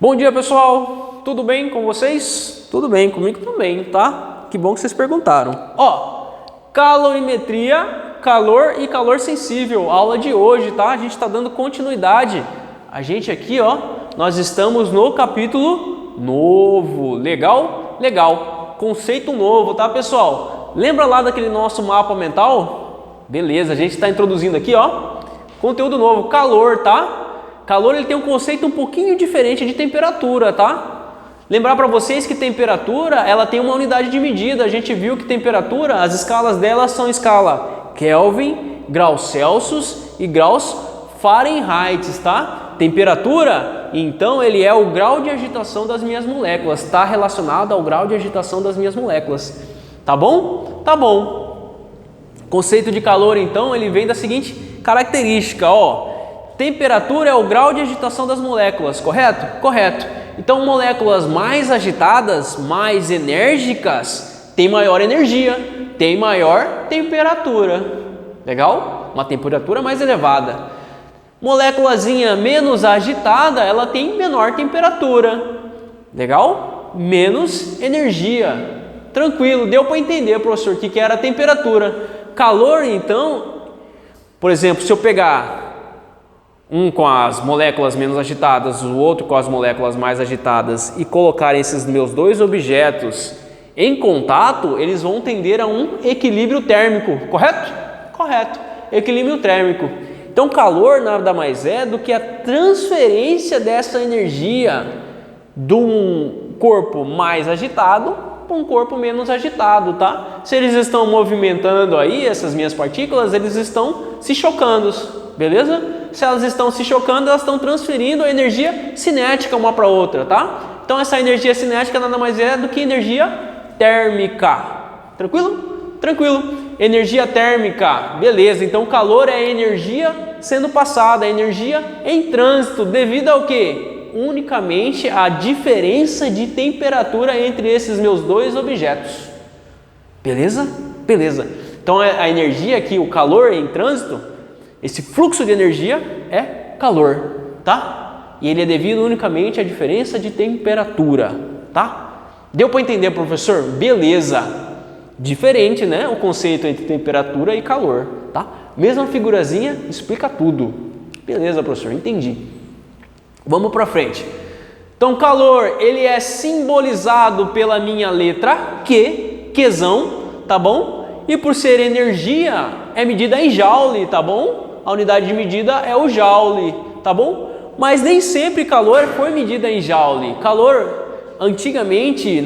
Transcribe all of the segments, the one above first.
Bom dia, pessoal! Tudo bem com vocês? Tudo bem, comigo também, tá? Que bom que vocês perguntaram. Calorimetria, calor e calor sensível, aula de hoje, tá? A gente está dando continuidade. A gente aqui, nós estamos no capítulo novo. Legal? Legal. Conceito novo, tá, pessoal? Lembra lá daquele nosso mapa mental? Beleza, a gente está introduzindo aqui, conteúdo novo, calor, tá? Calor ele tem um conceito um pouquinho diferente de temperatura, tá? Lembrar para vocês que temperatura, ela tem uma unidade de medida. A gente viu que temperatura, as escalas dela são escala Kelvin, graus Celsius e graus Fahrenheit, tá? Temperatura, então, ele é o grau de agitação das minhas moléculas, está relacionado ao grau de agitação das minhas moléculas. Tá bom? Tá bom. Conceito de calor, então, ele vem da seguinte característica, Temperatura é o grau de agitação das moléculas, correto? Correto. Então, moléculas mais agitadas, mais enérgicas, têm maior energia, têm maior temperatura. Legal? Uma temperatura mais elevada. Moléculazinha menos agitada, ela tem menor temperatura. Legal? Menos energia. Tranquilo, deu para entender, professor, o que era a temperatura. Calor, então, por exemplo, se eu pegar um com as moléculas menos agitadas, o outro com as moléculas mais agitadas e colocar esses meus dois objetos em contato, eles vão tender a um equilíbrio térmico, correto? Correto, equilíbrio térmico. Então, calor nada mais é do que a transferência dessa energia de um corpo mais agitado para um corpo menos agitado, tá? Se eles estão movimentando aí, essas minhas partículas, eles estão se chocando, beleza? Se elas estão se chocando, elas estão transferindo a energia cinética uma para outra, tá? Então, essa energia cinética nada mais é do que energia térmica. Tranquilo? Tranquilo. Energia térmica, beleza. Então, calor é energia sendo passada, é energia em trânsito, devido ao quê? Unicamente a diferença de temperatura entre esses meus dois objetos. Beleza? Beleza. Então, a energia aqui, o calor em trânsito, esse fluxo de energia é calor, tá? E ele é devido unicamente à diferença de temperatura, tá? Deu para entender, professor? Beleza. Diferente, né? O conceito entre temperatura e calor, tá? Mesma figurazinha, explica tudo. Beleza, professor, entendi. Vamos para frente. Então, calor, ele é simbolizado pela minha letra Q, Qzão, tá bom? E por ser energia, é medida em joule, tá bom? A unidade de medida é o joule, tá bom? Mas nem sempre calor foi medida em joule. Calor, antigamente,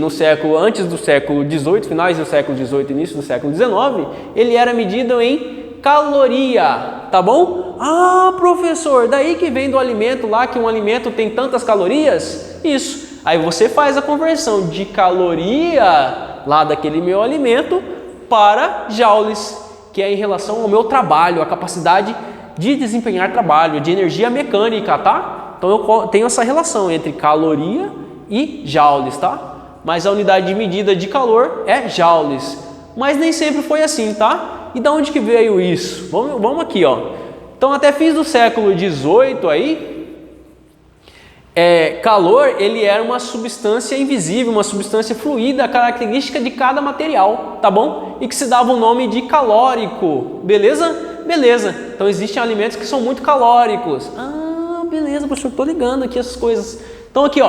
antes do século XVIII, finais do século XVIII, início do século XIX, ele era medido em caloria, tá bom? Ah, professor, daí que vem do alimento lá, que um alimento tem tantas calorias? Isso. Aí você faz a conversão de caloria lá daquele meu alimento para joules, que é em relação ao meu trabalho, a capacidade de desempenhar trabalho, de energia mecânica, tá? Então eu tenho essa relação entre caloria e joules, tá? Mas a unidade de medida de calor é joules. Mas nem sempre foi assim, tá? E da onde que veio isso? Vamos aqui, Então, até fins do século XVIII aí, calor, ele era uma substância invisível, uma substância fluida, característica de cada material, tá bom? E que se dava o nome de calórico, beleza? Beleza. Então, existem alimentos que são muito calóricos. Ah, beleza, professor, tô ligando aqui essas coisas. Então, aqui,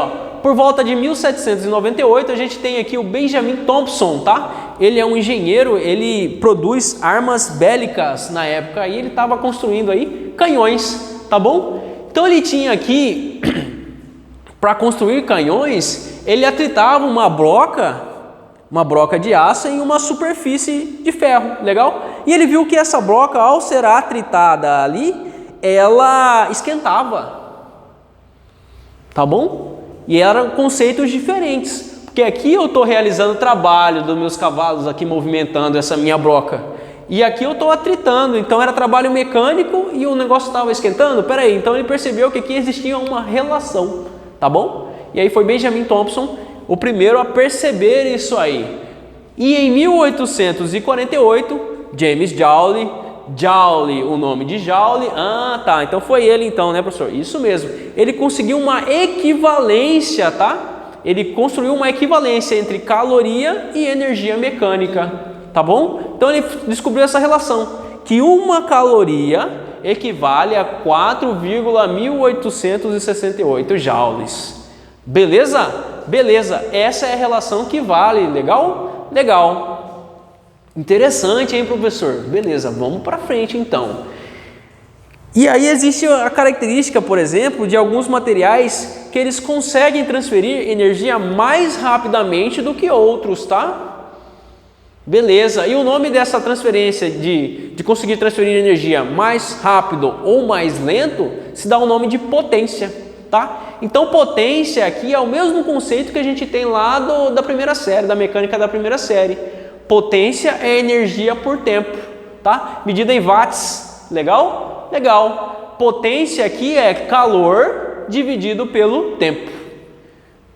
por volta de 1798, a gente tem aqui o Benjamin Thompson, tá? Ele é um engenheiro, ele produz armas bélicas na época e ele estava construindo aí canhões, tá bom? Então, ele tinha aqui, para construir canhões, ele atritava uma broca de aço em uma superfície de ferro, legal? E ele viu que essa broca, ao ser atritada ali, ela esquentava. Tá bom? E eram conceitos diferentes, porque aqui eu estou realizando o trabalho dos meus cavalos aqui movimentando essa minha broca, e aqui eu estou atritando, então era trabalho mecânico e o negócio estava esquentando. Peraí, então ele percebeu que aqui existia uma relação, tá bom? E aí foi Benjamin Thompson o primeiro a perceber isso aí. E em 1848, James Joule Joule, o nome de Joule. Ah, tá. Então foi ele então, né, professor? Isso mesmo. Ele conseguiu uma equivalência, tá? Ele construiu uma equivalência entre caloria e energia mecânica, tá bom? Então ele descobriu essa relação, que uma caloria equivale a 4,1868 joules. Beleza? Beleza. Essa é a relação que vale. Legal? Legal. Interessante, hein, professor? Beleza, vamos para frente então. E aí existe a característica, por exemplo, de alguns materiais que eles conseguem transferir energia mais rapidamente do que outros, tá? Beleza, e o nome dessa transferência de conseguir transferir energia mais rápido ou mais lento se dá o nome de potência, tá? Então potência aqui é o mesmo conceito que a gente tem lá da primeira série, da mecânica da primeira série. Potência é energia por tempo, tá? Medida em watts, legal? Legal. Potência aqui é calor dividido pelo tempo.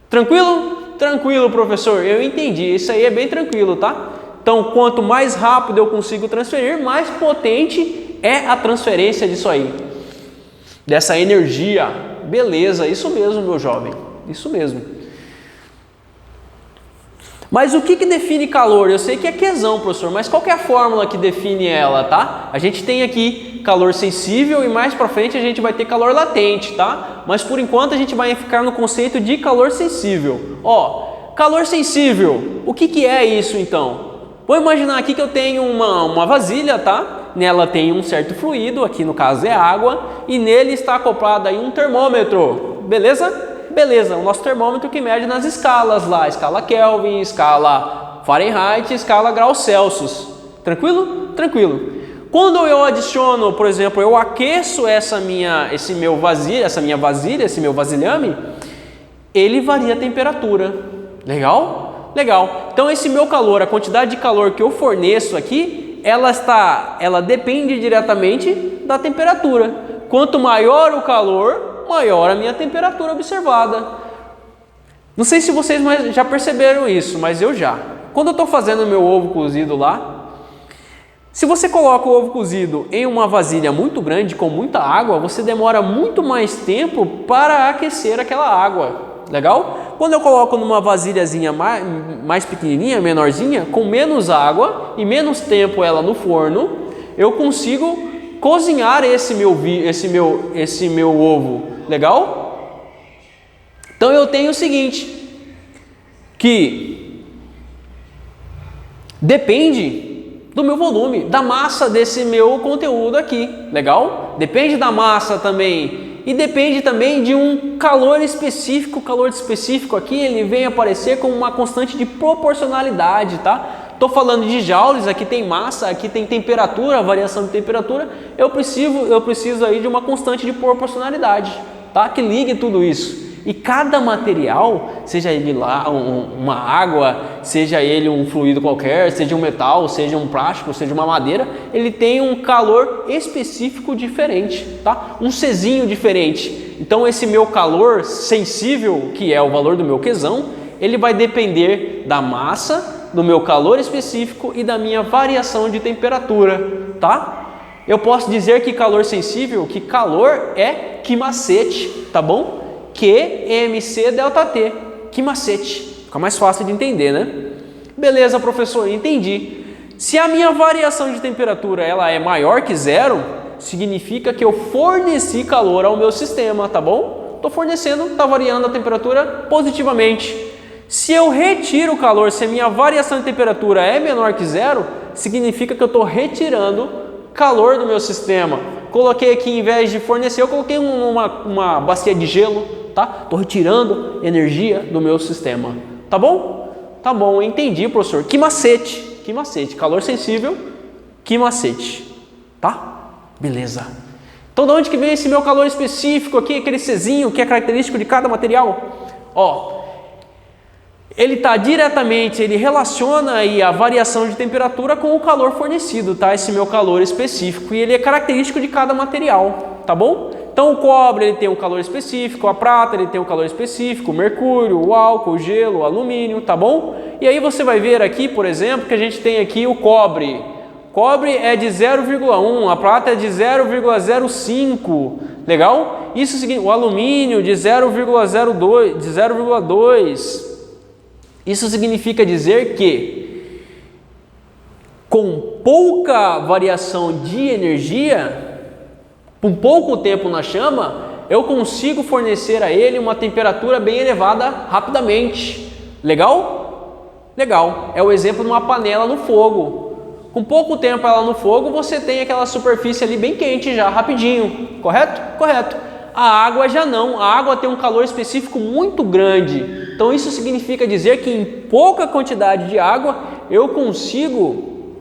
Tranquilo? Tranquilo, professor, eu entendi, isso aí é bem tranquilo, tá? Então, quanto mais rápido eu consigo transferir, mais potente é a transferência disso aí, dessa energia. Beleza, isso mesmo, meu jovem, isso mesmo. Mas o que define calor? Eu sei que é Qzão, professor, mas qual que é a fórmula que define ela, tá? A gente tem aqui calor sensível e mais para frente a gente vai ter calor latente, tá? Mas por enquanto a gente vai ficar no conceito de calor sensível. Ó, calor sensível, o que é isso então? Vou imaginar aqui que eu tenho uma vasilha, tá? Nela tem um certo fluido, aqui no caso é água, e nele está acoplado aí um termômetro, beleza? Beleza, o nosso termômetro que mede nas escalas lá, escala Kelvin, escala Fahrenheit, escala graus Celsius. Tranquilo? Tranquilo. Quando eu adiciono, por exemplo, eu aqueço esse meu vasilhame, ele varia a temperatura. Legal? Legal. Então esse meu calor, a quantidade de calor que eu forneço aqui, ela depende diretamente da temperatura. Quanto maior o calor, maior a minha temperatura observada. Não sei se vocês já perceberam isso, mas eu já. Quando eu estou fazendo o meu ovo cozido lá, se você coloca o ovo cozido em uma vasilha muito grande com muita água, você demora muito mais tempo para aquecer aquela água. Legal? Quando eu coloco numa vasilhazinha mais pequenininha, menorzinha, com menos água e menos tempo ela no forno, eu consigo cozinhar esse meu ovo. Legal? Então eu tenho o seguinte, que depende do meu volume, da massa desse meu conteúdo aqui. Legal? Depende da massa também e depende também de um calor específico. O calor específico aqui ele vem aparecer como uma constante de proporcionalidade, tá? Estou falando de joules, aqui tem massa, aqui tem temperatura, variação de temperatura. Eu preciso aí de uma constante de proporcionalidade, tá? Que ligue tudo isso. E cada material, seja ele lá uma água, seja ele um fluido qualquer, seja um metal, seja um plástico, seja uma madeira, ele tem um calor específico diferente, tá? Um Czinho diferente. Então esse meu calor sensível, que é o valor do meu Qzão, ele vai depender da massa, do meu calor específico e da minha variação de temperatura, tá? Eu posso dizer que calor sensível, que calor é Q-macete, tá bom? QMC ΔT, Q-macete. Fica mais fácil de entender, né? Beleza, professor, entendi. Se a minha variação de temperatura ela é maior que zero, significa que eu forneci calor ao meu sistema, tá bom? Estou fornecendo, está variando a temperatura positivamente. Se eu retiro o calor, se a minha variação de temperatura é menor que zero, significa que eu estou retirando calor do meu sistema. Coloquei aqui, em vez de fornecer, eu coloquei uma bacia de gelo, tá? Estou retirando energia do meu sistema. Tá bom? Tá bom, entendi, professor. Q-macete, Q-macete, calor sensível, Q-macete, tá? Beleza. Então, de onde que vem esse meu calor específico aqui, aquele Czinho que é característico de cada material? Ó, ele relaciona aí a variação de temperatura com o calor fornecido, tá? Esse meu calor específico, e ele é característico de cada material, tá bom? Então o cobre ele tem um calor específico, a prata ele tem um calor específico, o mercúrio, o álcool, o gelo, o alumínio, tá bom? E aí você vai ver aqui, por exemplo, que a gente tem aqui o cobre. O Cobre é de 0,1, a prata é de 0,05, legal? Isso significa o alumínio de 0,02, de 0,2. Isso significa dizer que com pouca variação de energia, com pouco tempo na chama, eu consigo fornecer a ele uma temperatura bem elevada rapidamente. Legal? Legal. É o exemplo de uma panela no fogo. Com pouco tempo ela no fogo, você tem aquela superfície ali bem quente já, rapidinho. Correto? Correto. A água já não. A água tem um calor específico muito grande. Então isso significa dizer que em pouca quantidade de água eu consigo...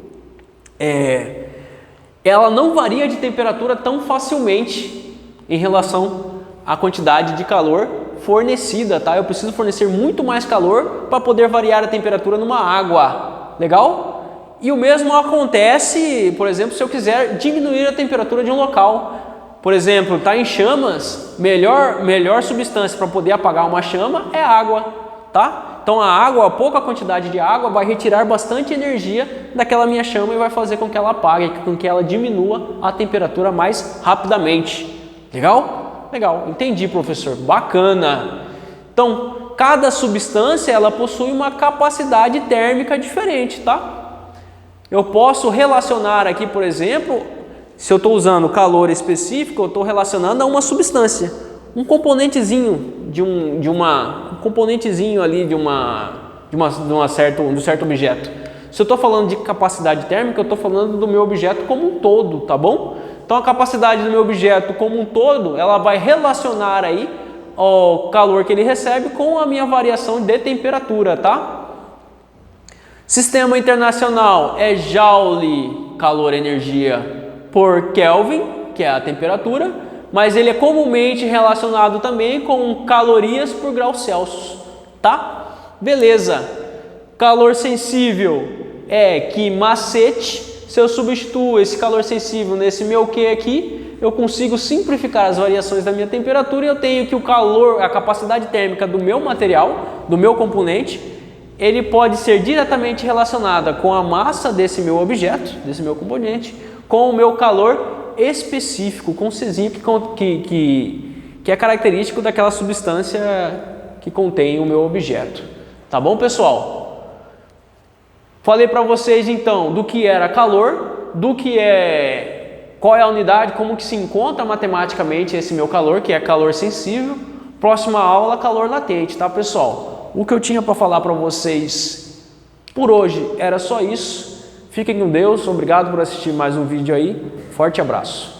ela não varia de temperatura tão facilmente em relação à quantidade de calor fornecida, tá? Eu preciso fornecer muito mais calor para poder variar a temperatura numa água. Legal? E o mesmo acontece, por exemplo, se eu quiser diminuir a temperatura de um local. Por exemplo, está em chamas, melhor substância para poder apagar uma chama é água, tá? Então a água, pouca quantidade de água vai retirar bastante energia daquela minha chama e vai fazer com que ela apague, com que ela diminua a temperatura mais rapidamente. Legal? Legal, entendi, professor, bacana. Então, cada substância ela possui uma capacidade térmica diferente, tá? Eu posso relacionar aqui, por exemplo, se eu estou usando calor específico, eu estou relacionando a uma substância, um componentezinho um componentezinho ali de um certo objeto. Se eu estou falando de capacidade térmica, eu estou falando do meu objeto como um todo, tá bom? Então a capacidade do meu objeto como um todo, ela vai relacionar aí o calor que ele recebe com a minha variação de temperatura, tá? Sistema internacional é Joule, calor, energia, por Kelvin, que é a temperatura, mas ele é comumente relacionado também com calorias por graus Celsius, tá? Beleza. Calor sensível é que macete, se eu substituo esse calor sensível nesse meu Q aqui, eu consigo simplificar as variações da minha temperatura e eu tenho que o calor, a capacidade térmica do meu material, do meu componente, ele pode ser diretamente relacionada com a massa desse meu objeto, desse meu componente, com o meu calor específico, com Czinho, que é característico daquela substância que contém o meu objeto. Tá bom, pessoal? Falei para vocês então do que era calor, qual é a unidade, como que se encontra matematicamente esse meu calor, que é calor sensível. Próxima aula, calor latente, tá, pessoal? O que eu tinha para falar para vocês por hoje era só isso. Fiquem com Deus, obrigado por assistir mais um vídeo aí. Forte abraço.